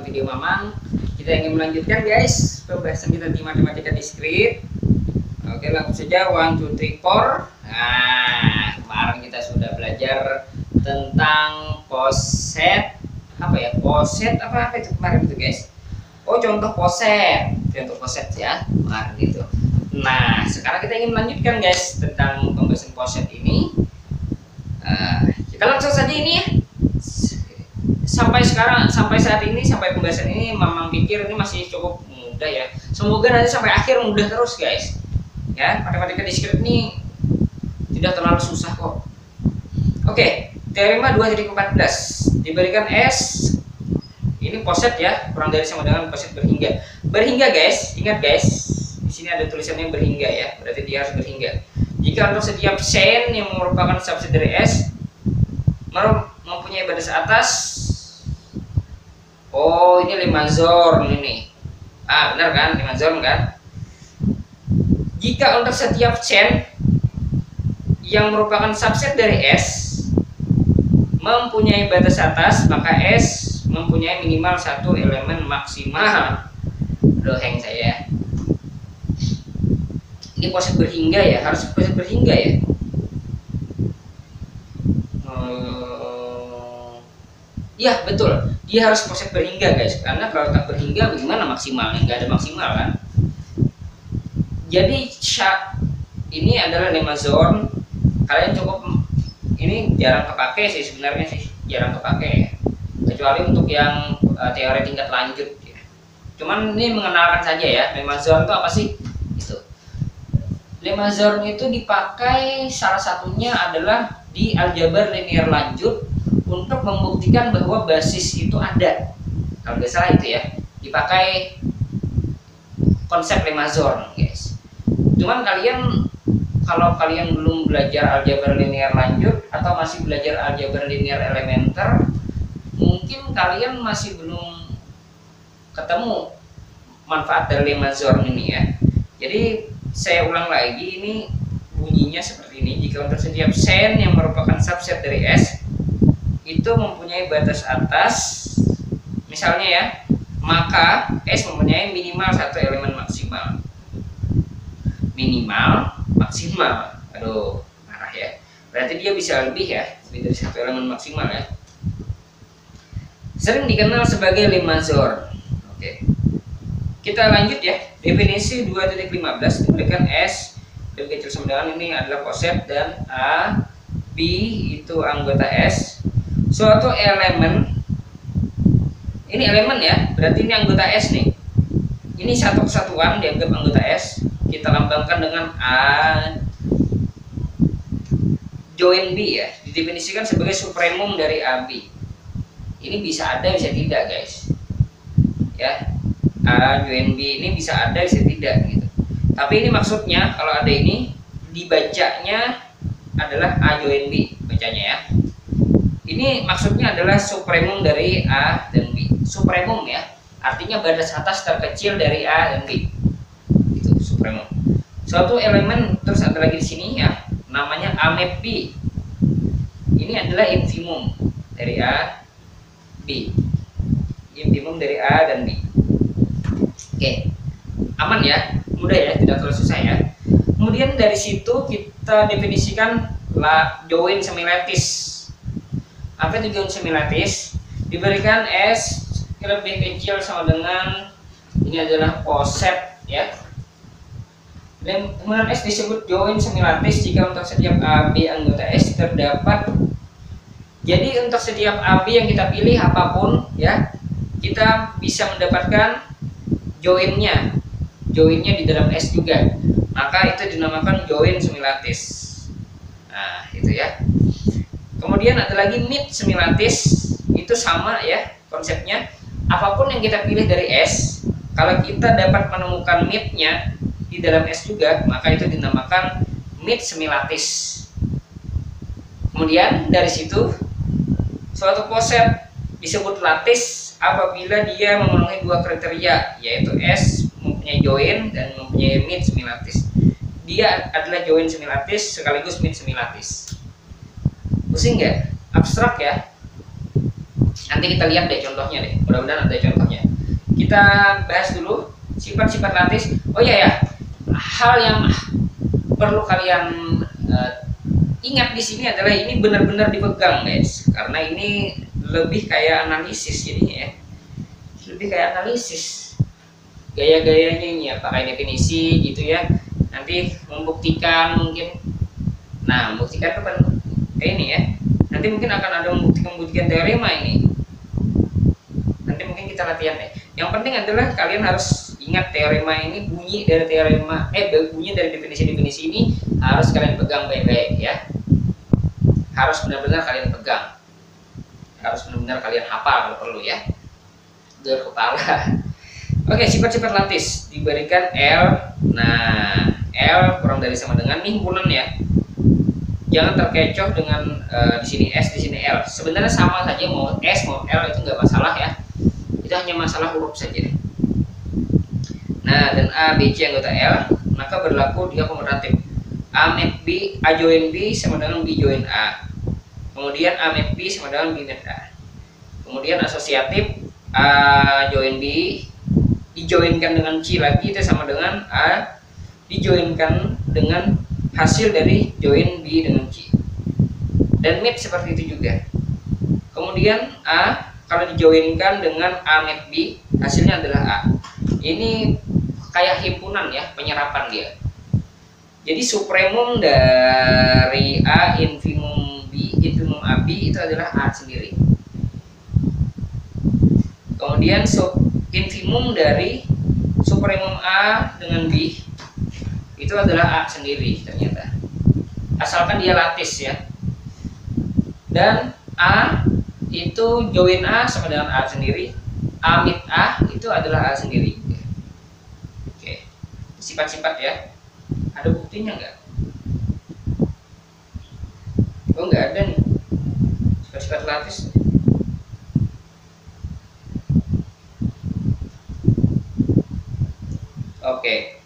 dalam video Mamang. Kita ingin melanjutkan guys pembahasan kita di matematika diskrit. Oke, langsung saja 1, 2, 3, 4. Nah, kemarin kita sudah belajar tentang poset apa itu kemarin itu guys. Oh, contoh poset ya kemarin itu. Nah, sekarang kita ingin melanjutkan guys tentang pembahasan poset ini. Kita langsung saja ini ya. Sampai saat ini, sampai pembahasan ini, Mamang pikir ini masih cukup mudah ya. Semoga nanti sampai akhir mudah terus guys. Ya, matematika diskrit ini tidak terlalu susah kok. Oke, teorema 2.14 diberikan S. Ini poset ya, kurang dari sama dengan poset berhingga. Berhingga guys, ingat guys. Di sini ada tulisannya berhingga ya, berarti dia harus berhingga. Jika untuk setiap sen yang merupakan subset dari S mempunyai batas atas. Oh, ini Riemann-Zorn ini. Benar kan? Riemann-Zorn kan? Jika untuk setiap sen yang merupakan subset dari S mempunyai batas atas, maka S mempunyai minimal satu elemen maksimal. Hang saya. Ini poset berhingga ya, harus poset berhingga ya. Ya betul, dia harus poset berhingga guys, karena kalau tak berhingga bagaimana maksimalnya, nggak ada maksimal kan. Jadi ini adalah Riemann-Zorn. Kalian cukup, ini jarang kepake sih sebenarnya sih, jarang kepake, kecuali untuk yang teori tingkat lanjut ya. Cuman ini mengenalkan saja ya, Riemann-Zorn itu apa sih? Itu Riemann-Zorn itu dipakai salah satunya adalah di aljabar linear lanjut untuk membuktikan bahwa basis itu ada. Kalau nggak salah itu ya, dipakai konsep Riemann-Zorn guys. Cuman kalau kalian belum belajar aljabar linear lanjut atau masih belajar aljabar linear elementer, mungkin kalian masih belum ketemu manfaat dari Riemann-Zorn ini ya. Jadi saya ulang lagi, ini bunyinya seperti ini. Jika untuk setiap sen yang merupakan subset dari S itu mempunyai batas atas, misalnya ya, maka S mempunyai minimal satu elemen maksimal. Minimal maksimal, aduh marah ya, berarti dia bisa lebih ya, lebih dari satu elemen maksimal ya. Sering dikenal sebagai Riemann-Zorn. Oke, kita lanjut ya. Definisi 2.15 diberikan S dari kecil sama dengan ini adalah poset dan A, B itu anggota S. Suatu elemen, ini elemen ya, berarti ini anggota S nih. Ini satu kesatuan dianggap anggota S. Kita lambangkan dengan A join B ya, didefinisikan sebagai supremum dari AB. Ini bisa ada bisa tidak guys ya, A join B ini bisa ada bisa tidak gitu. Tapi ini maksudnya kalau ada ini dibacanya adalah A join B, bacanya ya. Ini maksudnya adalah supremum dari A dan B. Supremum ya, artinya batas atas terkecil dari A dan B. Itu supremum. Suatu elemen, terus ada lagi di sini ya, namanya A map B. Ini adalah infimum dari A, B. Infimum dari A dan B. Oke, aman ya, mudah ya, tidak terlalu susah ya. Kemudian dari situ kita definisikan join semilatis. Apa itu join semilatis? Diberikan S lebih kecil sama dengan ini adalah poset ya. Dan kemudian S disebut join semilatis jika untuk setiap AB anggota S terdapat. Jadi untuk setiap AB yang kita pilih apapun ya, kita bisa mendapatkan joinnya di dalam S juga. Maka itu dinamakan join semilatis. Nah, itu ya. Kemudian ada lagi mid semilatis, itu sama ya konsepnya. Apapun yang kita pilih dari S, kalau kita dapat menemukan midnya di dalam S juga, maka itu dinamakan mid semilatis. Kemudian dari situ suatu poset disebut latis apabila dia memenuhi dua kriteria, yaitu S mempunyai join dan mempunyai mid semilatis. Dia adalah join semilatis sekaligus mid semilatis. Pusing nggak? Abstrak ya. Nanti kita lihat deh contohnya deh, mudah-mudahan ada contohnya. Kita bahas dulu sifat-sifat lattice. Oh iya ya, hal yang perlu kalian ingat di sini adalah ini benar-benar dipegang guys, karena ini lebih kayak analisis jadinya ya, lebih kayak analisis gaya-gayanya ini ya, pakai definisi gitu ya. Nanti membuktikan mungkin, nah membuktikan itu kan kayak ini ya. Nanti mungkin akan ada membuktikan teorema ini. Nanti mungkin kita latihan deh. Yang penting adalah kalian harus ingat teorema ini, bunyi dari teorema, bunyi dari definisi-definisi ini harus kalian pegang baik-baik ya. Harus benar-benar kalian pegang. Harus benar-benar kalian hafal kalau perlu ya. Biar kepala. Oke, sifat-sifat lattice diberikan L. Nah, L kurang dari sama dengan nih himpunan ya. Jangan terkecoh dengan di sini S, di sini L. Sebenarnya sama saja, mau S mau L itu nggak masalah ya. Itu hanya masalah huruf saja. Nah, dan A, B, C anggota L, maka berlaku dia komutatif. A met B, A join B sama dengan B join A. Kemudian A met B sama dengan B met A. Kemudian asosiatif, A join B dijoinkan dengan C lagi itu sama dengan A dijoinkan dengan hasil dari join B dengan C. Dan met seperti itu juga. Kemudian A kalau dijoinkan dengan A met B hasilnya adalah A. Ini kayak himpunan ya, penyerapan dia. Jadi supremum dari A infimum B, infimum AB itu adalah A sendiri. Kemudian infimum dari supremum A dengan B itu adalah A sendiri ternyata. Asalkan dia lattice ya. Dan A itu join A sama dengan A sendiri. A mit A itu adalah A sendiri. Oke. Sifat-sifat ya. Ada buktinya nggak? Oh nggak ada nih. Sifat-sifat lattice. Oke.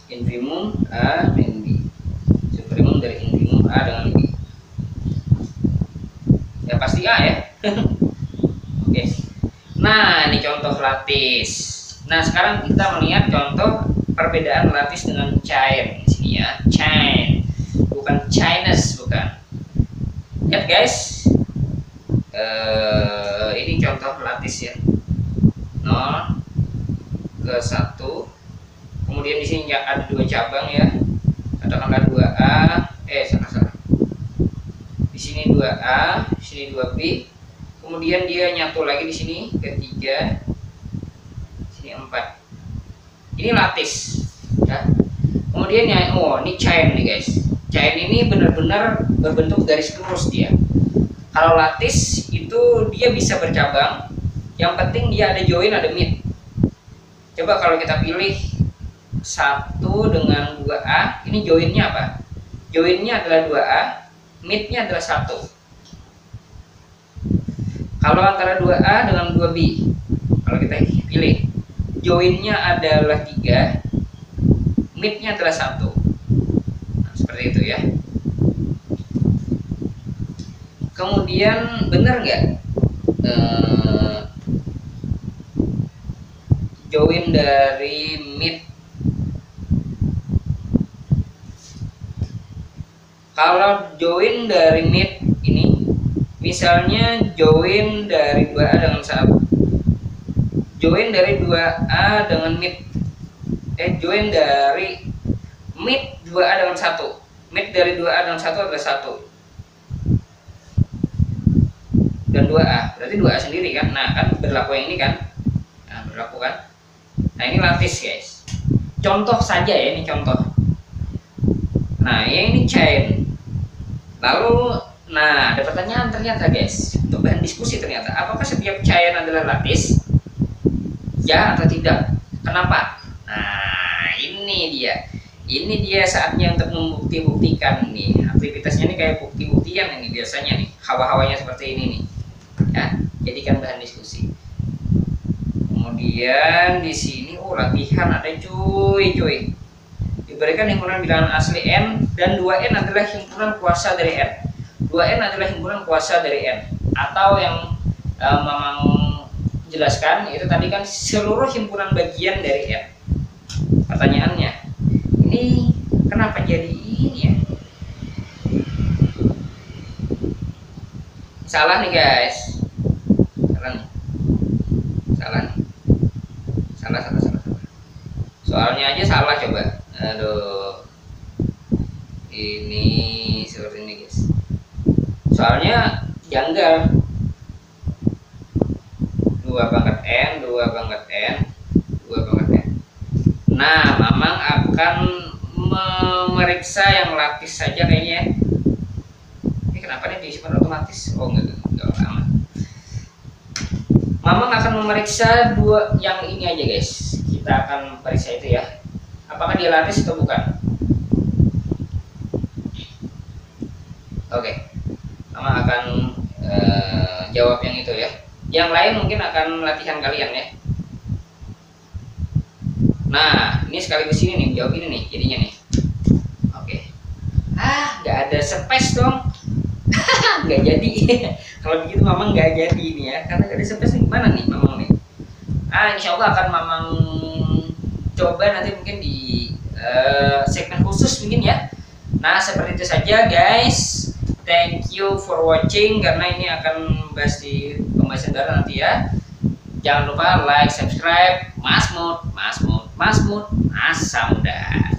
Infimum A dan B. Supremum dari infimum A dengan B. Ya pasti A ya. Oke. Nah, ini contoh lattice. Nah, sekarang kita melihat contoh perbedaan lattice dengan chain di sini ya. Chain. Bukan Chinese, bukan. Lihat guys. Ini contoh lattice ya. 0 ke 1. Kemudian di sini ada dua cabang ya. Katakanlah 2A, salah. Di sini 2A, di sini 2B. Kemudian dia nyatu lagi di sini ketiga. Di sini 4. Ini lattice ya. Kemudian ya, ini chain nih guys. Chain ini benar-benar berbentuk garis lurus dia. Kalau lattice itu dia bisa bercabang. Yang penting dia ada join, ada mid. Coba kalau kita pilih 1 dengan 2A, ini joinnya apa? Joinnya adalah 2A, midnya adalah 1. Kalau antara 2A dengan 2B, kalau kita pilih, joinnya adalah 3, midnya adalah 1. Nah, seperti itu ya. Kemudian benar nggak join dari mid? Kalau join dari mid ini, misalnya join dari 2A dengan 1, join dari 2A dengan mid, join dari mid 2A dengan 1, mid dari 2A dengan 1 adalah 1 dan 2A, berarti 2A sendiri kan. Nah kan berlaku yang ini kan, nah berlaku kan. Nah ini lattice guys, contoh saja ya, ini contoh. Nah yang ini chain. Lalu, nah ada pertanyaan ternyata guys, untuk bahan diskusi ternyata, apakah setiap chain adalah lattice? Ya atau tidak? Kenapa? Nah ini dia saatnya untuk membuktikan nih. Aktivitasnya ini kayak bukti-buktian ini biasanya nih, hawa-hawanya seperti ini nih ya, jadikan bahan diskusi. Kemudian di sini latihan ada cuy. Diberikan himpunan bilangan asli n dan 2n adalah himpunan kuasa dari n. 2n adalah himpunan kuasa dari n. Atau yang Mamang jelaskan itu tadi kan seluruh himpunan bagian dari n. Pertanyaannya, ini kenapa jadi ini ya? Salah nih guys. Salah nih. Salah. Soalnya aja salah coba. Aduh. Ini seperti ini guys. Soalnya janggal. 2 pangkat n. Nah, Mamang akan memeriksa yang lapis saja kayaknya. Ini kenapa nih disimpan otomatis? Oh enggak aman. Mamang akan memeriksa yang ini aja guys. Kita akan periksa itu ya. Apakah dia lapis atau bukan? Oke. Mamang akan jawab yang itu ya. Yang lain mungkin akan latihan kalian ya. Nah, ini sekaligus ini nih, jawab ini nih, jadinya nih. Oke. Nggak ada space dong. Nggak jadi. Kalau begitu Mamang nggak jadi ini ya, karena nggak ada space nih. Gimana nih Mamang nih? Insya Allah akan Mamang coba nanti mungkin di segmen khusus mungkin ya. Nah, seperti itu saja guys. Thank you for watching, karena ini akan bahas di pembahasan baru nanti ya. Jangan lupa like, subscribe. Masmud, asam dah.